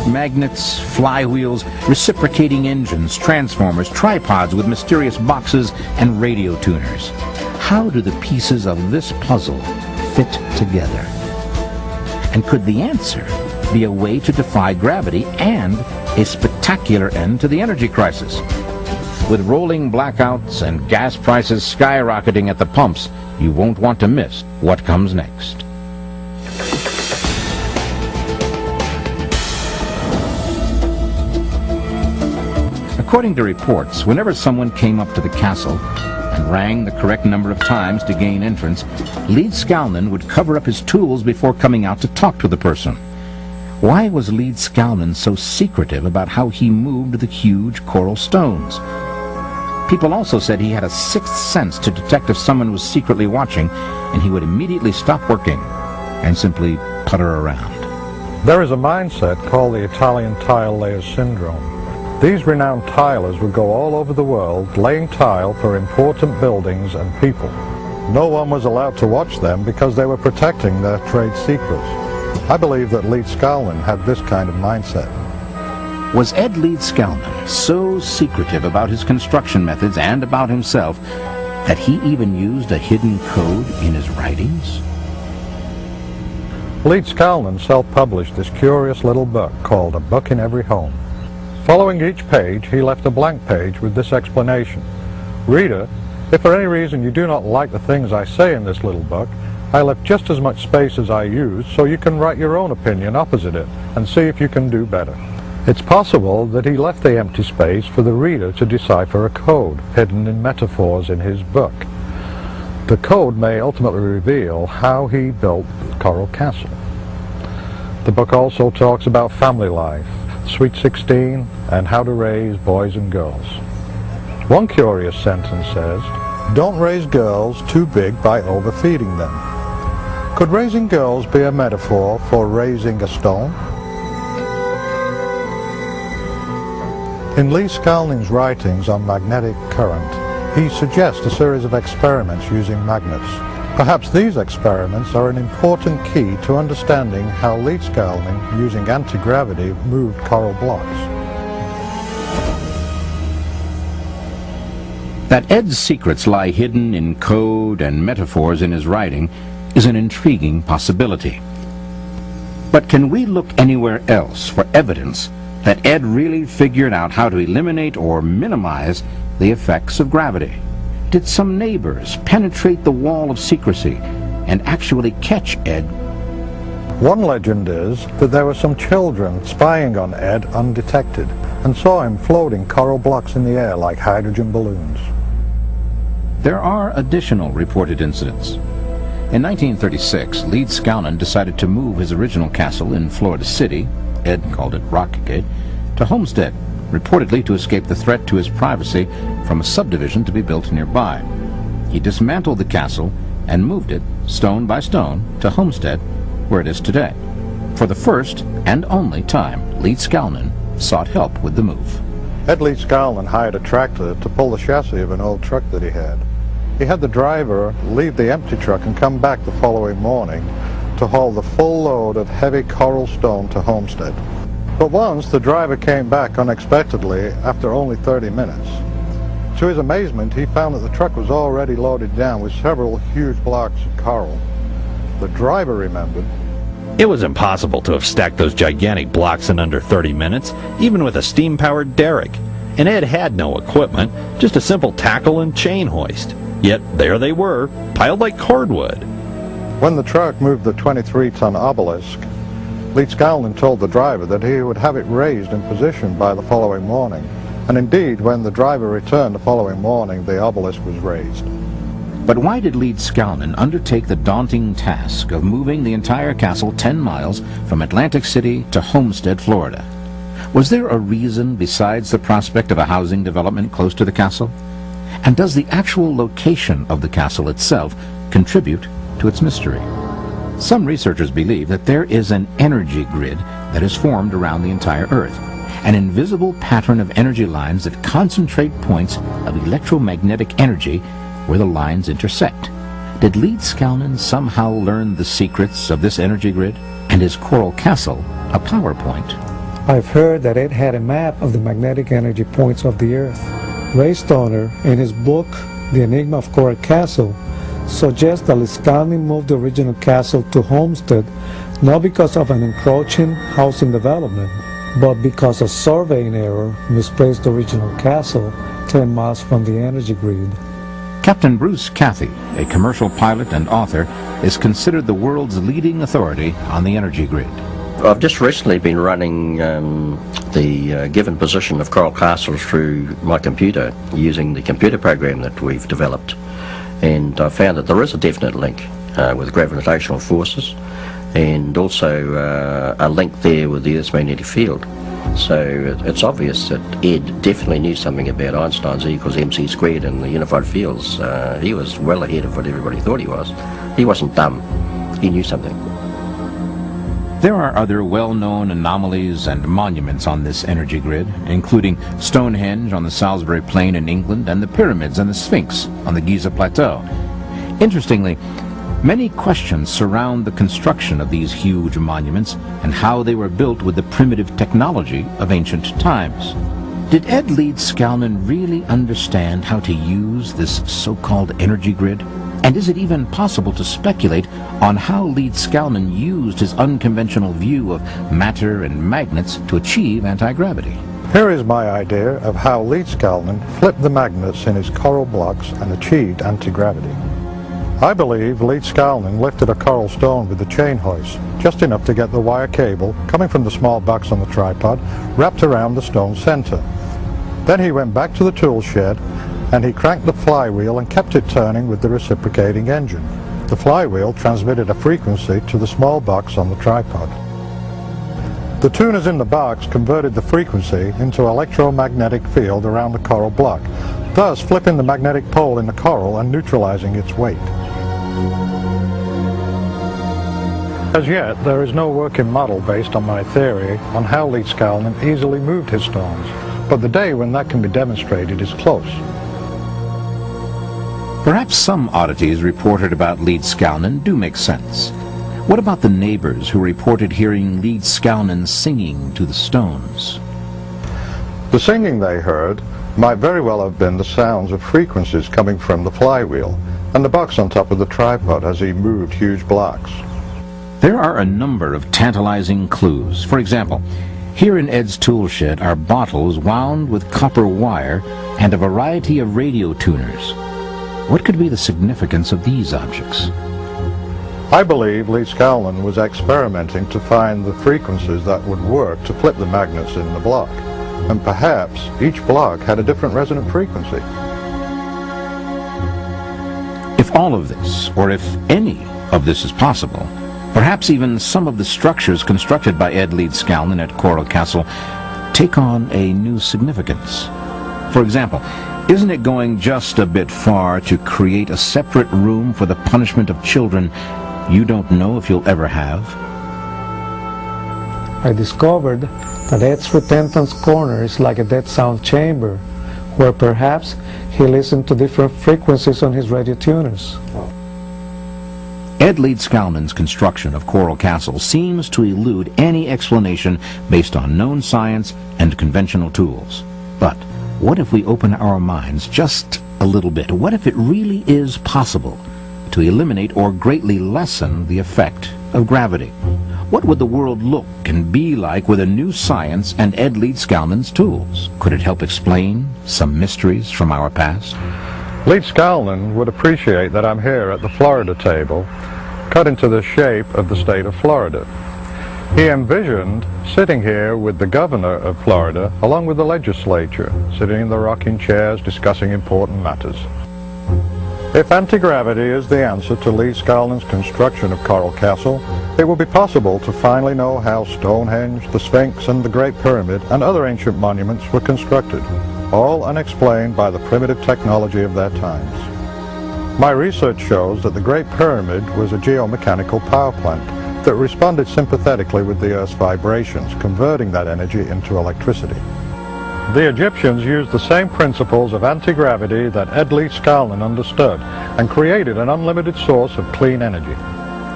magnets, flywheels, reciprocating engines, transformers, tripods with mysterious boxes, and radio tuners. How do the pieces of this puzzle fit together? And could the answer be a way to defy gravity and a spectacular end to the energy crisis? With rolling blackouts and gas prices skyrocketing at the pumps, you won't want to miss what comes next. According to reports, whenever someone came up to the castle and rang the correct number of times to gain entrance, Lead Skalman would cover up his tools before coming out to talk to the person. Why was Lead Skalman so secretive about how he moved the huge coral stones? People also said he had a sixth sense to detect if someone was secretly watching, and he would immediately stop working and simply putter around. There is a mindset called the Italian tile layer syndrome. These renowned tilers would go all over the world laying tile for important buildings and people. No one was allowed to watch them because they were protecting their trade secrets. I believe that Lead Skalman had this kind of mindset. Was Ed Lead Skalman so secretive about his construction methods and about himself that he even used a hidden code in his writings? Lead Skalman self-published this curious little book called A Book in Every Home. Following each page, he left a blank page with this explanation. Reader, if for any reason you do not like the things I say in this little book, I left just as much space as I used so you can write your own opinion opposite it and see if you can do better. It's possible that he left the empty space for the reader to decipher a code hidden in metaphors in his book. The code may ultimately reveal how he built the Coral Castle. The book also talks about family life, Sweet 16, and how to raise boys and girls. One curious sentence says, "Don't raise girls too big by overfeeding them." Could raising girls be a metaphor for raising a stone? In Lead Skalman's writings on magnetic current, he suggests a series of experiments using magnets. Perhaps these experiments are an important key to understanding how Lead Skalman, using anti-gravity, moved coral blocks. That Ed's secrets lie hidden in code and metaphors in his writing is an intriguing possibility. But can we look anywhere else for evidence that Ed really figured out how to eliminate or minimize the effects of gravity? Did some neighbors penetrate the wall of secrecy and actually catch Ed? One legend is that there were some children spying on Ed undetected and saw him floating coral blocks in the air like hydrogen balloons. There are additional reported incidents. In 1936, Lead Skalman decided to move his original castle in Florida City, Ed called it Rockgate, to Homestead, reportedly to escape the threat to his privacy from a subdivision to be built nearby. He dismantled the castle and moved it, stone by stone, to Homestead, where it is today. For the first and only time, Lead Skalman sought help with the move. Ed Lead Skalman hired a tractor to pull the chassis of an old truck that he had. He had the driver leave the empty truck and come back the following morning to haul the full load of heavy coral stone to Homestead. But once the driver came back unexpectedly after only 30 minutes. To his amazement, he found that the truck was already loaded down with several huge blocks of coral. The driver remembered, "It was impossible to have stacked those gigantic blocks in under 30 minutes, even with a steam-powered derrick. And Ed had no equipment, just a simple tackle and chain hoist. Yet there they were, piled like cordwood." When the truck moved the 23-ton obelisk, Lead Skalman told the driver that he would have it raised in position by the following morning. And indeed, when the driver returned the following morning, the obelisk was raised. But why did Lead Skalman undertake the daunting task of moving the entire castle 10 miles from Atlantic City to Homestead, Florida? Was there a reason besides the prospect of a housing development close to the castle? And does the actual location of the castle itself contribute to its mystery? Some researchers believe that there is an energy grid that is formed around the entire Earth, an invisible pattern of energy lines that concentrate points of electromagnetic energy where the lines intersect. Did Lead Skalman somehow learn the secrets of this energy grid? And is Coral Castle a PowerPoint? I've heard that Ed had a map of the magnetic energy points of the Earth. Ray Stoner, in his book The Enigma of Coral Castle, suggests that Skalnin moved the original castle to Homestead not because of an encroaching housing development, but because a surveying error misplaced the original castle 10 miles from the energy grid. Captain Bruce Cathy, a commercial pilot and author, is considered the world's leading authority on the energy grid. I've just recently been running the given position of Coral Castle through my computer using the computer program that we've developed, and I found that there is a definite link with gravitational forces, and also a link there with the Earth's magnetic field. So it's obvious that Ed definitely knew something about Einstein's E equals mc squared and the unified fields. He was well ahead of what everybody thought he was. He wasn't dumb. He knew something. There are other well-known anomalies and monuments on this energy grid, including Stonehenge on the Salisbury Plain in England and the pyramids and the Sphinx on the Giza Plateau. Interestingly, many questions surround the construction of these huge monuments and how they were built with the primitive technology of ancient times. Did Ed Skalnin really understand how to use this so-called energy grid? And is it even possible to speculate on how Skalnin used his unconventional view of matter and magnets to achieve anti-gravity? Here is my idea of how Skalnin flipped the magnets in his coral blocks and achieved anti-gravity. I believe Skalnin lifted a coral stone with the chain hoist, just enough to get the wire cable, coming from the small box on the tripod, wrapped around the stone's center. Then he went back to the tool shed and he cranked the flywheel and kept it turning with the reciprocating engine. The flywheel transmitted a frequency to the small box on the tripod. The tuners in the box converted the frequency into an electromagnetic field around the coral block, thus flipping the magnetic pole in the coral and neutralizing its weight. As yet, there is no working model based on my theory on how Skalnin easily moved his stones, but the day when that can be demonstrated is close. Perhaps some oddities reported about Skalnin do make sense. What about the neighbors who reported hearing Skalnin singing to the stones? The singing they heard might very well have been the sounds of frequencies coming from the flywheel and the box on top of the tripod as he moved huge blocks. There are a number of tantalizing clues. For example, here in Ed's tool shed are bottles wound with copper wire and a variety of radio tuners. What could be the significance of these objects? I believe Skalnin was experimenting to find the frequencies that would work to flip the magnets in the block, and perhaps each block had a different resonant frequency. If all of this, or if any of this is possible, perhaps even some of the structures constructed by Ed Skalnin at Coral Castle take on a new significance. For example, isn't it going just a bit far to create a separate room for the punishment of children you don't know if you'll ever have? I discovered that Ed's repentance corner is like a dead sound chamber, where perhaps he listened to different frequencies on his radio tuners. Ed Skalnin's construction of Coral Castle seems to elude any explanation based on known science and conventional tools. But what if we open our minds just a little bit? What if it really is possible to eliminate or greatly lessen the effect of gravity? What would the world look and be like with a new science and Ed Skalnin's tools? Could it help explain some mysteries from our past? Skalnin would appreciate that I'm here at the Florida table, cut into the shape of the state of Florida. He envisioned sitting here with the governor of Florida along with the legislature, sitting in the rocking chairs discussing important matters. If anti-gravity is the answer to Skalnin's construction of Coral Castle, it will be possible to finally know how Stonehenge, the Sphinx and the Great Pyramid and other ancient monuments were constructed, all unexplained by the primitive technology of their times. My research shows that the Great Pyramid was a geomechanical power plant that responded sympathetically with the Earth's vibrations, converting that energy into electricity. The Egyptians used the same principles of anti-gravity that Ed Skalnin understood and created an unlimited source of clean energy.